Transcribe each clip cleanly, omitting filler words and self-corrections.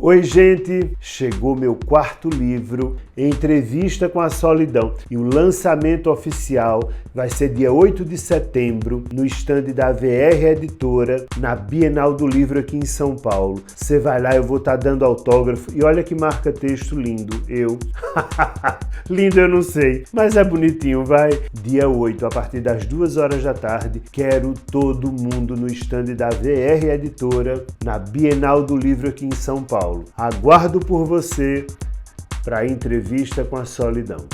Oi, gente! Chegou meu quarto livro, Entrevista com a Solidão, e o lançamento oficial vai ser dia 8 de setembro no stand da VR Editora, na Bienal do Livro aqui em São Paulo. Você vai lá, eu vou estar dando autógrafo e olha que marca-texto lindo, eu. Lindo eu não sei, mas é bonitinho, vai. Dia 8, a partir das 2 horas da tarde, quero todo mundo no stand da VR Editora, na Bienal do Livro aqui em São Paulo. Aguardo por você para a entrevista com a solidão.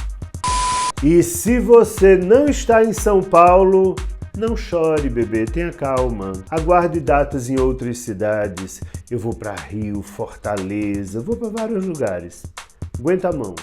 E se você não está em São Paulo, não chore, bebê, tenha calma. Aguarde datas em outras cidades. Eu vou para Rio, Fortaleza, vou para vários lugares. Aguenta a mão.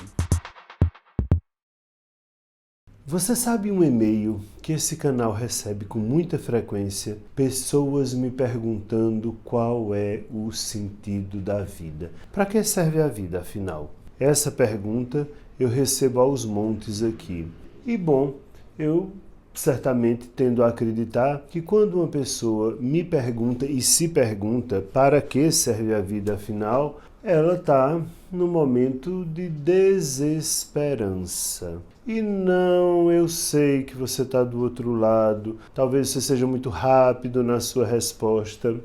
Você sabe um e-mail que esse canal recebe com muita frequência? Pessoas me perguntando qual é o sentido da vida. Para que serve a vida, afinal? Essa pergunta eu recebo aos montes aqui. E bom, eu certamente tendo a acreditar que quando uma pessoa me pergunta e se pergunta para que serve a vida, afinal, ela está no momento de desesperança. E não, eu sei que você está do outro lado, talvez você seja muito rápido na sua resposta,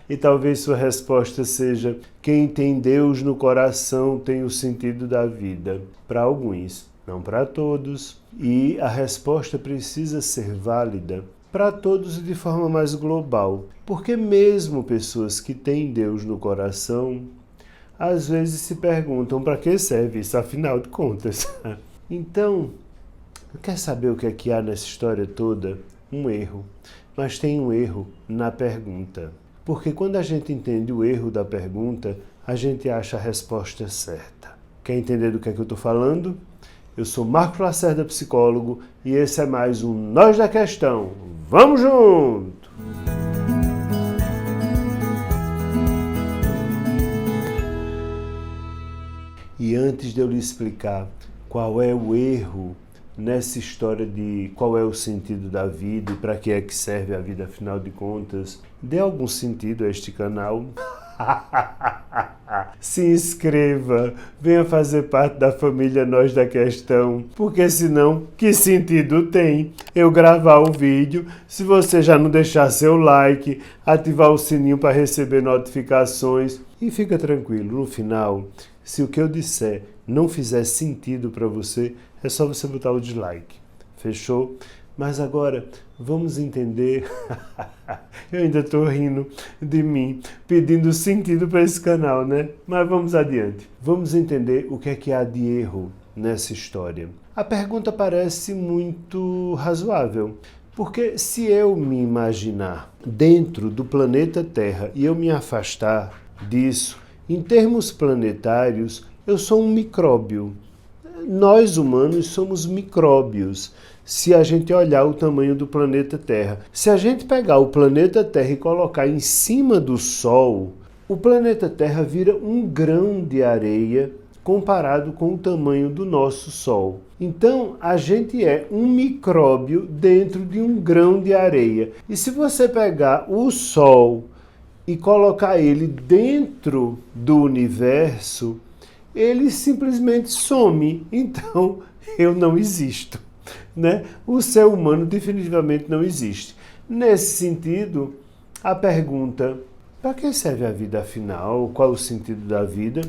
e talvez sua resposta seja: quem tem Deus no coração tem o sentido da vida. Para alguns, não para todos, e a resposta precisa ser válida para todos e de forma mais global, porque mesmo pessoas que têm Deus no coração, às vezes se perguntam para que serve isso, afinal de contas. Então, quer saber o que é que há nessa história toda? Um erro. Mas tem um erro na pergunta. Porque quando a gente entende o erro da pergunta, a gente acha a resposta certa. Quer entender do que é que eu estou falando? Eu sou Marcos Lacerda, psicólogo, e esse é mais um Nós da Questão. Vamos junto! E antes de eu lhe explicar qual é o erro nessa história de qual é o sentido da vida e para que é que serve a vida, afinal de contas, dê algum sentido a este canal. Se inscreva, venha fazer parte da família Nós da Questão, porque senão, que sentido tem eu gravar o vídeo se você já não deixar seu like, ativar o sininho para receber notificações? E fica tranquilo, no final, se o que eu disser não fizer sentido para você, é só você botar o dislike. Fechou? Mas agora, vamos entender. Eu ainda estou rindo de mim, pedindo sentido para esse canal, né? Mas vamos adiante. Vamos entender o que é que há de erro nessa história. A pergunta parece muito razoável. Porque se eu me imaginar dentro do planeta Terra e eu me afastar disso, em termos planetários, eu sou um micróbio. Nós humanos somos micróbios. Se a gente olhar o tamanho do planeta Terra, se a gente pegar o planeta Terra e colocar em cima do Sol, o planeta Terra vira um grão de areia comparado com o tamanho do nosso Sol. Então, a gente é um micróbio dentro de um grão de areia. E se você pegar o Sol e colocar ele dentro do universo, ele simplesmente some. Então, eu não existo, né? O ser humano definitivamente não existe. Nesse sentido, a pergunta, para que serve a vida afinal? Qual o sentido da vida?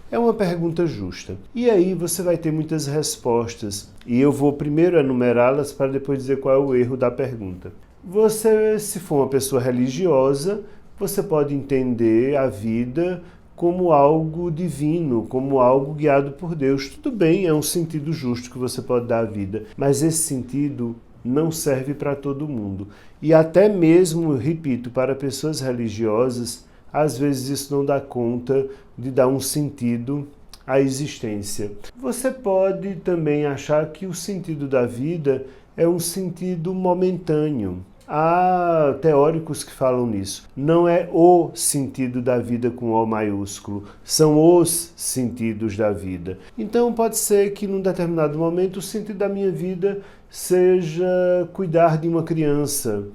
É uma pergunta justa. E aí você vai ter muitas respostas. E eu vou primeiro enumerá-las para depois dizer qual é o erro da pergunta. Você, se for uma pessoa religiosa, você pode entender a vida como algo divino, como algo guiado por Deus. Tudo bem, é um sentido justo que você pode dar à vida, mas esse sentido não serve para todo mundo. E até mesmo, repito, para pessoas religiosas, às vezes isso não dá conta de dar um sentido à existência. Você pode também achar que o sentido da vida é um sentido momentâneo. Há teóricos que falam nisso. Não é o sentido da vida com O maiúsculo, são os sentidos da vida. Então pode ser que num determinado momento o sentido da minha vida seja cuidar de uma criança,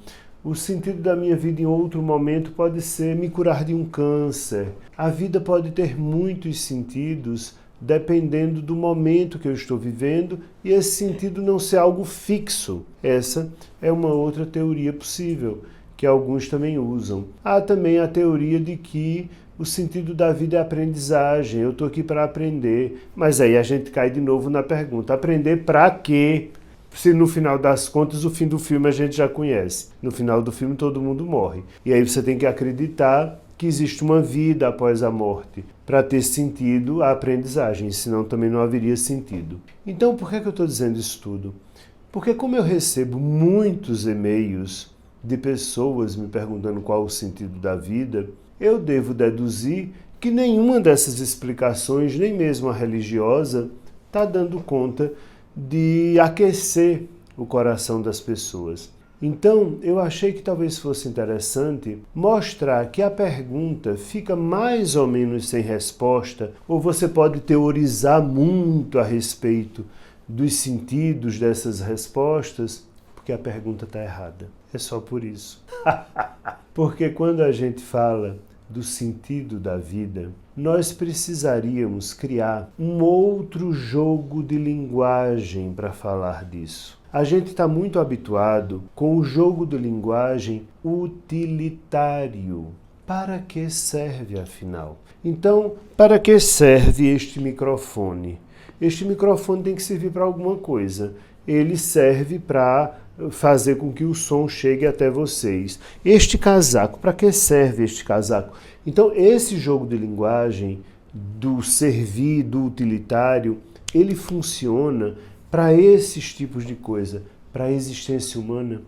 O sentido da minha vida em outro momento pode ser me curar de um câncer. A vida pode ter muitos sentidos dependendo do momento que eu estou vivendo e esse sentido não ser algo fixo. Essa é uma outra teoria possível, que alguns também usam. Há também a teoria de que o sentido da vida é aprendizagem, eu estou aqui para aprender. Mas aí a gente cai de novo na pergunta, aprender para quê? Se no final das contas o fim do filme a gente já conhece. No final do filme todo mundo morre. E aí você tem que acreditar que existe uma vida após a morte para ter sentido a aprendizagem, senão também não haveria sentido. Então por que eu estou dizendo isso tudo? Porque como eu recebo muitos e-mails de pessoas me perguntando qual o sentido da vida, eu devo deduzir que nenhuma dessas explicações, nem mesmo a religiosa, está dando conta de aquecer o coração das pessoas. Então, eu achei que talvez fosse interessante mostrar que a pergunta fica mais ou menos sem resposta, ou você pode teorizar muito a respeito dos sentidos dessas respostas, porque a pergunta está errada. É só por isso. Porque quando a gente fala do sentido da vida, nós precisaríamos criar um outro jogo de linguagem para falar disso. A gente está muito habituado com o jogo de linguagem utilitário. Para que serve, afinal? Então, para que serve este microfone? Este microfone tem que servir para alguma coisa. Ele serve para fazer com que o som chegue até vocês. Este casaco, para que serve este casaco? Então, esse jogo de linguagem do servir, do utilitário, ele funciona para esses tipos de coisa. Para a existência humana,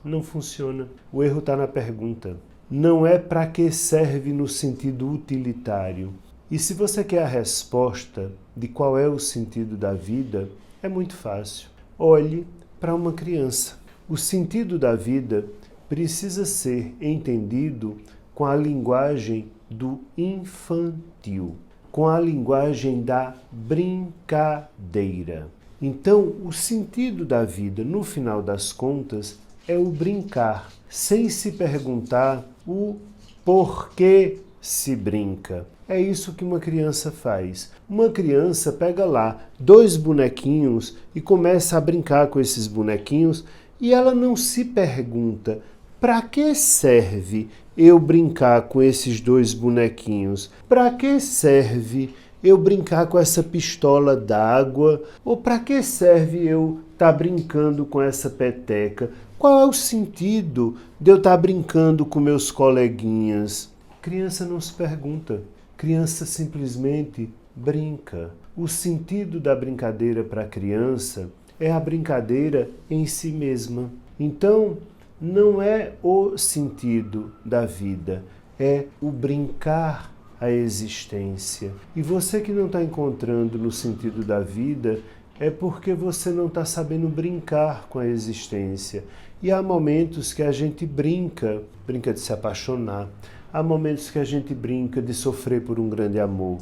não funciona. O erro está na pergunta. Não é para que serve no sentido utilitário. E se você quer a resposta de qual é o sentido da vida, é muito fácil. Olhe para uma criança. O sentido da vida precisa ser entendido com a linguagem do infantil, com a linguagem da brincadeira. Então, o sentido da vida, no final das contas, é o brincar, sem se perguntar o porquê se brinca. É isso que uma criança faz. Uma criança pega lá 2 bonequinhos e começa a brincar com esses bonequinhos e ela não se pergunta: para que serve eu brincar com esses 2 bonequinhos? Para que serve eu brincar com essa pistola d'água? Ou para que serve eu estar brincando com essa peteca? Qual é o sentido de eu estar brincando com meus coleguinhas? Criança não se pergunta. Criança simplesmente brinca. O sentido da brincadeira para a criança é a brincadeira em si mesma. Então, não é o sentido da vida, é o brincar a existência. E você que não está encontrando no sentido da vida é porque você não está sabendo brincar com a existência. E há momentos que a gente brinca de se apaixonar. Há momentos que a gente brinca de sofrer por um grande amor.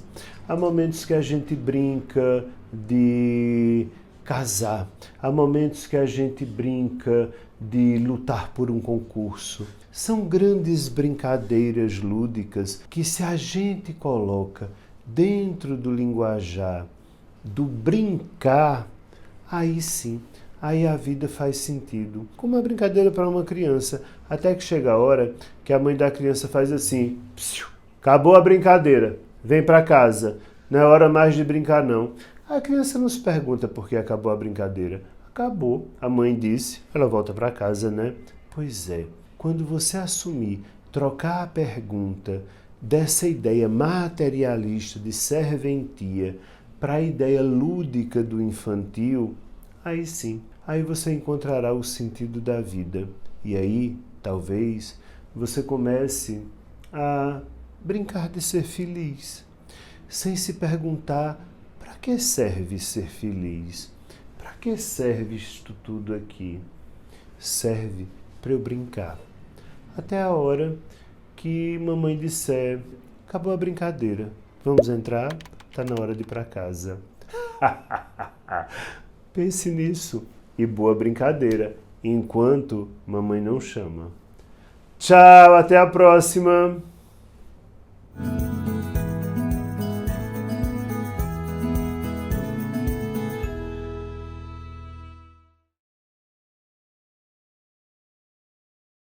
Há momentos que a gente brinca de casar. Há momentos que a gente brinca de lutar por um concurso. São grandes brincadeiras lúdicas que, se a gente coloca dentro do linguajar do brincar, aí sim, aí a vida faz sentido. Como uma brincadeira para uma criança, até que chega a hora que a mãe da criança faz assim: acabou a brincadeira, vem para casa, não é hora mais de brincar não. A criança não se pergunta por que acabou a brincadeira. Acabou, a mãe disse, ela volta para casa, né? Pois é, quando você assumir, trocar a pergunta dessa ideia materialista de serventia para a ideia lúdica do infantil, aí sim, aí você encontrará o sentido da vida. E aí, talvez, você comece a brincar de ser feliz, sem se perguntar: para que serve ser feliz? Para que serve isto tudo aqui? Serve para eu brincar. Até a hora que mamãe disser: acabou a brincadeira, vamos entrar? Está na hora de ir para casa. Pense nisso e boa brincadeira, enquanto mamãe não chama. Tchau, até a próxima!